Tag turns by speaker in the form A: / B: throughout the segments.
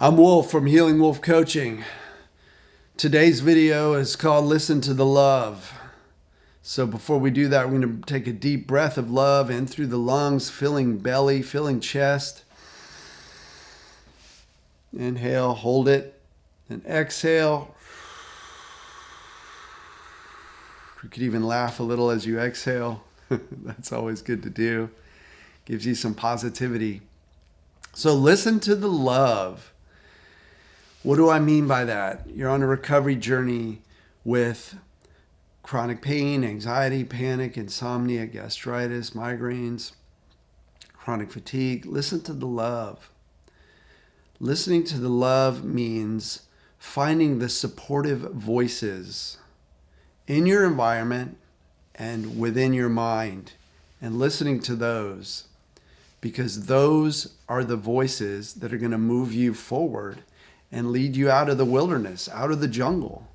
A: I'm Wolf from Healing Wolf Coaching. Today's video is called Listen to the Love. So before we do that, we're going to take a deep breath of love in through the lungs, filling belly, filling chest. Inhale, hold it, and exhale. You could even laugh a little as you exhale. That's always good to do. Gives you some positivity. So listen to the love. What do I mean by that? You're on a recovery journey with chronic pain, anxiety, panic, insomnia, gastritis, migraines, chronic fatigue. Listen to the love. Listening to the love means finding the supportive voices in your environment and within your mind and listening to those, because those are the voices that are going to move you forward and lead you out of the wilderness, out of the jungle,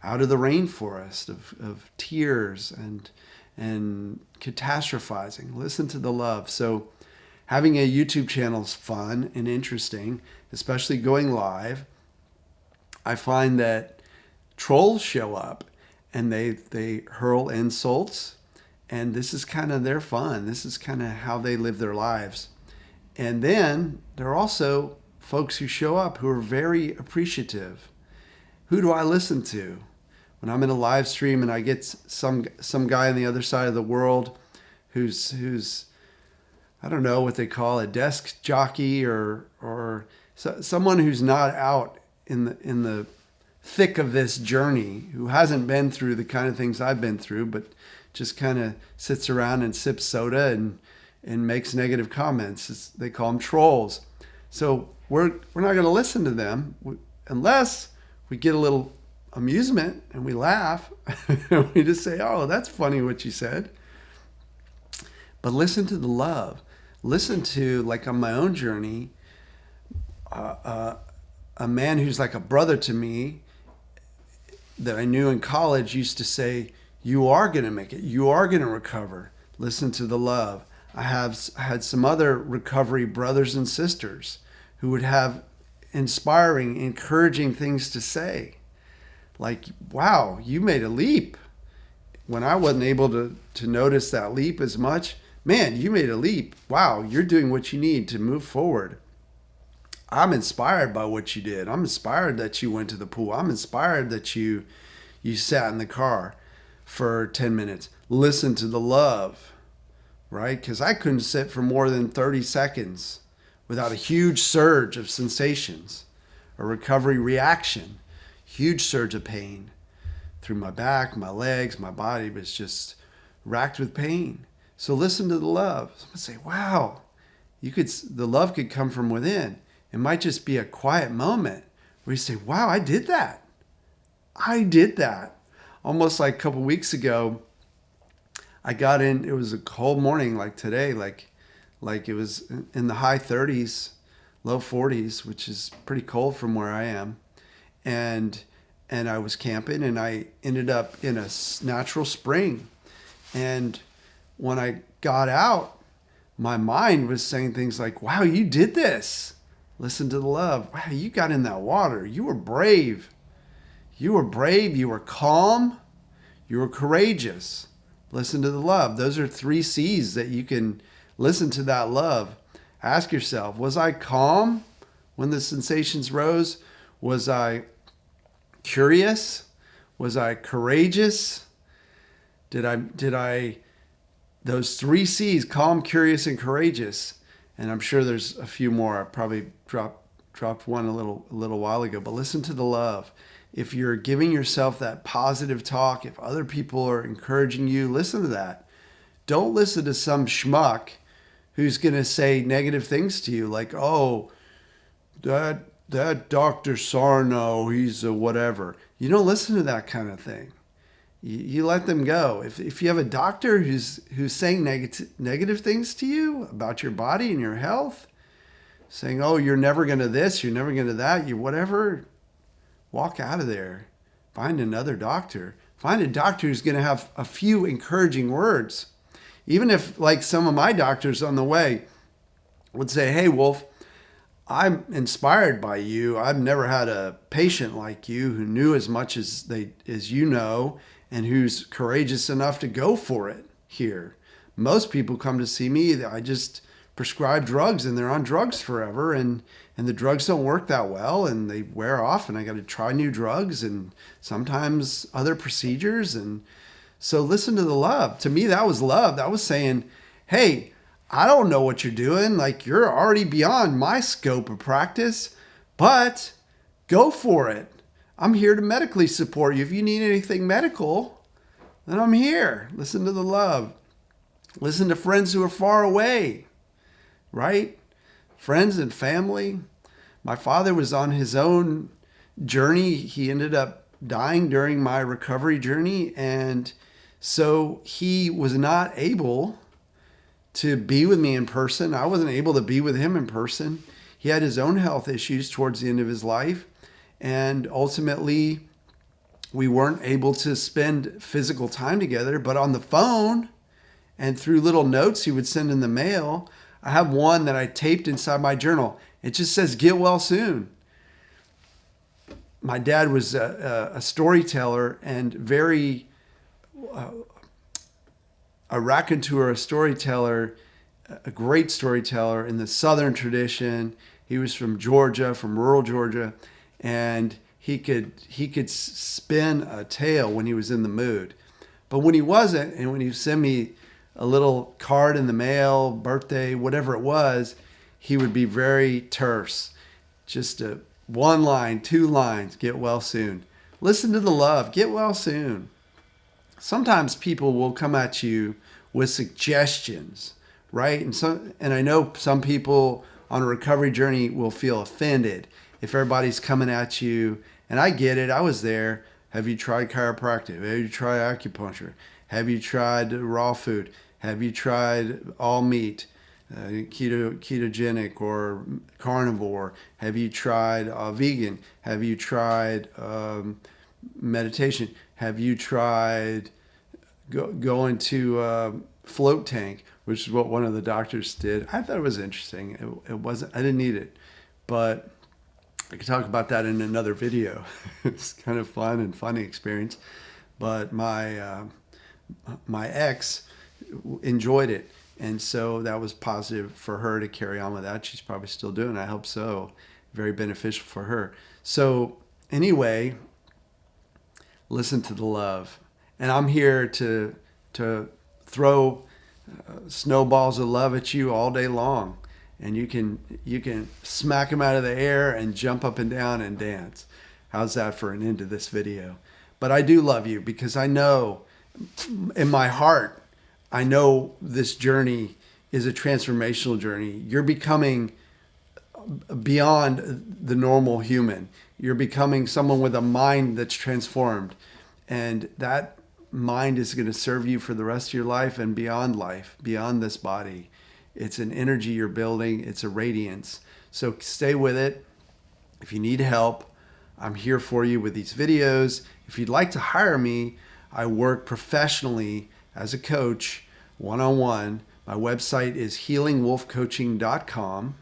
A: out of the rainforest of tears and catastrophizing. Listen to the love. So having a YouTube channel is fun and interesting, especially going live. I find that trolls show up and they hurl insults, and this is kind of their fun. This is kind of how they live their lives. And then there are also folks who show up who are very appreciative. Who do I listen to? When I'm in a live stream and I get some guy on the other side of the world who's I don't know what they call a desk jockey or someone who's not out in the thick of this journey, who hasn't been through the kind of things I've been through, but just kind of sits around and sips soda and makes negative comments. They call them trolls. So we're not going to listen to them unless we get a little amusement and we laugh. And we just say, oh, that's funny what you said. But listen to the love. Listen to, like on my own journey, a man who's like a brother to me that I knew in college used to say, you are going to make it. You are going to recover. Listen to the love. I had some other recovery brothers and sisters who would have inspiring, encouraging things to say. Like, wow, you made a leap. When I wasn't able to notice that leap as much, man, you made a leap. Wow, you're doing what you need to move forward. I'm inspired by what you did. I'm inspired that you went to the pool. I'm inspired that you sat in the car for 10 minutes. Listen to the love, right? Because I couldn't sit for more than 30 seconds without a huge surge of sensations, a recovery reaction, huge surge of pain through my back, my legs, my body was just racked with pain. So listen to the love. Someone say, wow, the love could come from within. It might just be a quiet moment where you say, wow, I did that. I did that. Almost like a couple weeks ago, I got in, it was a cold morning like today, like it was in the high 30s, low 40s, which is pretty cold from where I am. And I was camping and I ended up in a natural spring. And when I got out, my mind was saying things like, wow, you did this. Listen to the love. Wow, you got in that water. You were brave. You were brave. You were calm. You were courageous. Listen to the love. Those are 3 C's that you can listen to that love. Ask yourself, was I calm when the sensations rose? Was I curious? Was I courageous? Did I those 3 C's, calm, curious, and courageous. And I'm sure there's a few more. I probably dropped one a little while ago, but listen to the love. If you're giving yourself that positive talk, if other people are encouraging you, listen to that. Don't listen to some schmuck who's going to say negative things to you like, oh, that Dr. Sarno, he's a whatever. You don't listen to that kind of thing. You let them go. If you have a doctor who's saying negative things to you about your body and your health, saying, oh, you're never going to this, you're never going to that, you whatever, walk out of there. Find another doctor. Find a doctor who's going to have a few encouraging words. Even if, like some of my doctors on the way would say, hey, Wolf, I'm inspired by you. I've never had a patient like you who knew as much as you know, and who's courageous enough to go for it here. Most people come to see me, I just prescribe drugs and they're on drugs forever, and the drugs don't work that well and they wear off, and I got to try new drugs and sometimes other procedures. And so listen to the love. To me, that was love. That was saying, hey, I don't know what you're doing. Like, you're already beyond my scope of practice, but go for it. I'm here to medically support you. If you need anything medical, then I'm here. Listen to the love. Listen to friends who are far away, right? Friends and family. My father was on his own journey. He ended up dying during my recovery journey. And so he was not able to be with me in person. I wasn't able to be with him in person. He had his own health issues towards the end of his life. And ultimately, we weren't able to spend physical time together, but on the phone and through little notes he would send in the mail. I have one that I taped inside my journal. It just says, "Get well soon." My dad was a storyteller and very a raconteur, a storyteller, a great storyteller in the Southern tradition. He was from Georgia, from rural Georgia, and he could spin a tale when he was in the mood. But when he wasn't, and when he sent me a little card in the mail, birthday, whatever it was, he would be very terse. Just one line, 2 lines, "Get well soon." Listen to the love, get well soon. Sometimes people will come at you with suggestions, right? And I know some people on a recovery journey will feel offended if everybody's coming at you. And I get it. I was there. Have you tried chiropractic? Have you tried acupuncture? Have you tried raw food? Have you tried all meat, ketogenic or carnivore? Have you tried vegan? Have you tried meditation? Have you tried going to float tank, which is what one of the doctors did? I thought it was interesting. It wasn't, I didn't need it, but I could talk about that in another video. It's kind of fun and funny experience. But my ex enjoyed it, and so that was positive for her to carry on with that. She's probably still doing it. I hope so. Very beneficial for her. So anyway, listen to the love. And I'm here to throw snowballs of love at you all day long. And you can smack them out of the air and jump up and down and dance. How's that for an end to this video? But I do love you, because I know in my heart, I know this journey is a transformational journey. You're becoming beyond the normal human. You're becoming someone with a mind that's transformed. And that mind is going to serve you for the rest of your life, beyond this body. It's an energy you're building. It's a radiance. So stay with it. If you need help, I'm here for you with these videos. If you'd like to hire me, I work professionally as a coach, one-on-one. My website is healingwolfcoaching.com,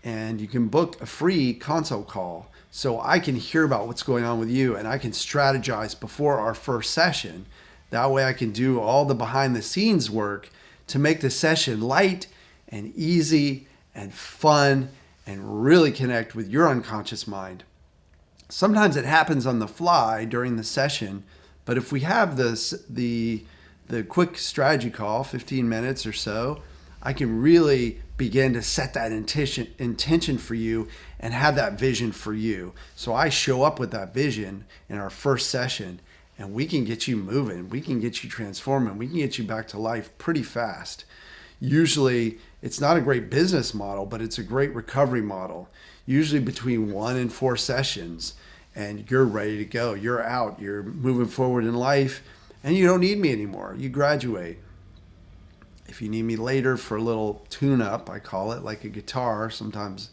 A: and you can book a free consult call so I can hear about what's going on with you, and I can strategize before our first session. That way I can do all the behind the scenes work to make the session light and easy and fun and really connect with your unconscious mind. Sometimes it happens on the fly during the session, but if we have the quick strategy call, 15 minutes or so, I can really begin to set that intention for you and have that vision for you. So I show up with that vision in our first session, and we can get you moving. We can get you transforming. We can get you back to life pretty fast. Usually, it's not a great business model, but it's a great recovery model. Usually between 1 and 4 sessions, and you're ready to go. You're out. You're moving forward in life, and you don't need me anymore. You graduate. If you need me later for a little tune-up, I call it, like a guitar, sometimes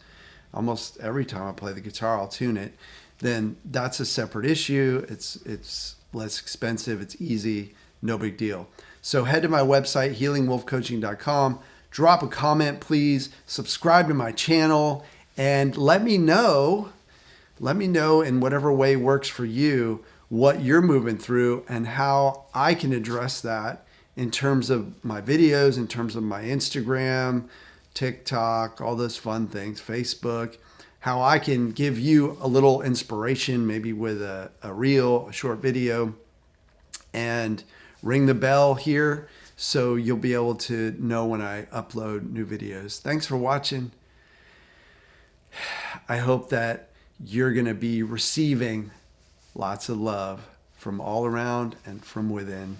A: almost every time I play the guitar, I'll tune it, then that's a separate issue. It's less expensive. It's easy. No big deal. So head to my website, healingwolfcoaching.com. Drop a comment, please. Subscribe to my channel. And let me know in whatever way works for you what you're moving through and how I can address that in terms of my videos, in terms of my Instagram, TikTok, all those fun things, Facebook, how I can give you a little inspiration, maybe with a reel, a short video, and ring the bell here so you'll be able to know when I upload new videos. Thanks for watching. I hope that you're going to be receiving lots of love from all around and from within.